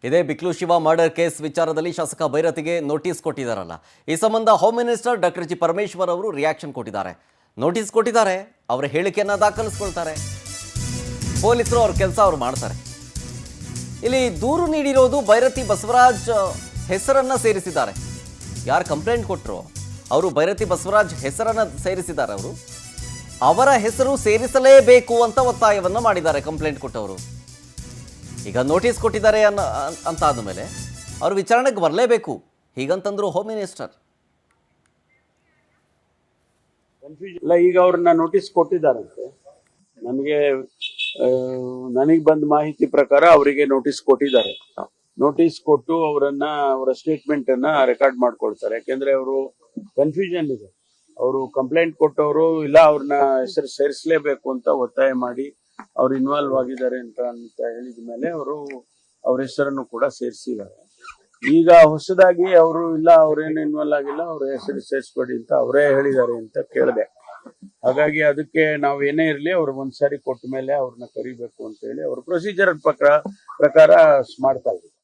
ಇದೇ ಬಿಕ್ಲು Shiva murder case ವಿಚಾರದಲ್ಲಿ ಶಾಸಕ ಭೈರತಿಗೆ ನೋಟಿಸ್ ಕೊಟ್ಟಿದ್ದಾರಲ್ಲ, ಈ ಸಂಬಂಧ home minister doctor G Parameshwar ಅವರು ರಿಯಾಕ್ಷನ್ ಕೊಟ್ಟಿದ್ದಾರೆ. ನೋಟಿಸ್ ಕೊಟ್ಟಿದ್ದಾರೆ, ಅವರ ಹೇಳಿಕೆಯನ್ನ ದಾಖಲಿಸಿಕೊಳ್ತಾರೆ. ಪೊಲೀಸರು ಅವ್ರ ಕೆಲಸ ಅವ್ರು ಮಾಡ್ತಾರೆ. ಇಲ್ಲಿ ದೂರು ನೀಡಿರೋದು ಭೈರತಿ ಬಸವರಾಜ್ ಹೆಸರನ್ನ ಸೇರಿಸಿದ್ದಾರೆ. ಯಾರು ಕಂಪ್ಲೇಂಟ್ ಕೊಟ್ಟರು ಅವರು ಭೈರತಿ ಬಸವರಾಜ್ ಹೆಸರನ್ನ ಸೇರಿಸಿದ್ದಾರೆ. ಅವರು ಅವರ ಹೆಸರು ಸೇರಿಸಲೇಬೇಕು ಅಂತ ಒತ್ತಾಯವನ್ನ ಮಾಡಿದ್ದಾರೆ ಕಂಪ್ಲೇಂಟ್ ಕೊಟ್ಟವರು. ಈಗ ನೋಟಿಸ್ ಕೊಟ್ಟಿದ್ದಾರೆ ಅಂತ ಆದಮೇಲೆ ಅವರು ವಿಚಾರಣೆಗೆ ಬರಲೇಬೇಕು ಹೀಗಂತಂದ್ರು ಹೋಮ್ ಮಿನಿಸ್ಟರ್. ಇಲ್ಲ, ಈಗ ಅವ್ರನ್ನ ನೋಟಿಸ್ ಕೊಟ್ಟಿದ್ದಾರಂತೆ. ನನಗೆ ಬಂದ ಮಾಹಿತಿ ಪ್ರಕಾರ ಅವರಿಗೆ ನೋಟಿಸ್ ಕೊಟ್ಟಿದ್ದಾರೆ. ನೋಟಿಸ್ ಕೊಟ್ಟು ಅವರ ಸ್ಟೇಟ್ಮೆಂಟ್ ಅನ್ನ ರೆಕಾರ್ಡ್ ಮಾಡ್ಕೊಳ್ತಾರೆ. ಯಾಕೆಂದ್ರೆ ಅವರು ಕನ್ಫ್ಯೂಷನ್ ಇದೆ. ಅವರು ಕಂಪ್ಲೇಂಟ್ ಕೊಟ್ಟವರು ಇಲ್ಲ ಅವ್ರನ್ನ ಹೆಸರು ಸೇರಿಸಲೇಬೇಕು ಅಂತ ಒತ್ತಾಯ ಮಾಡಿ ಅವ್ರು ಇನ್ವಾಲ್ವ್ ಆಗಿದ್ದಾರೆ ಅಂತ ಹೇಳಿದ ಮೇಲೆ ಅವ್ರ ಹೆಸರನ್ನು ಕೂಡ ಸೇರಿಸಿದ್ದಾರೆ. ಈಗ ಹೊಸದಾಗಿ ಅವರು ಇಲ್ಲ ಅವ್ರೇನು ಇನ್ವಾಲ್ವ್ ಆಗಿಲ್ಲ, ಅವ್ರ ಹೆಸರು ಸೇರಿಸ್ಬೇಡಿ ಅಂತ ಅವರೇ ಹೇಳಿದ್ದಾರೆ ಅಂತ ಕೇಳಿದೆ. ಹಾಗಾಗಿ ಅದಕ್ಕೆ ನಾವು ಏನೇ ಇರಲಿ ಅವ್ರು ಒಂದ್ಸಾರಿ ಕೊಟ್ಟ ಮೇಲೆ ಅವ್ರನ್ನ ಕರಿಬೇಕು ಅಂತ ಹೇಳಿ ಅವ್ರ ಪ್ರೊಸೀಜರ್ ಪ್ರಕಾರ ಮಾಡ್ತಾ ಇದ್ದೀವಿ.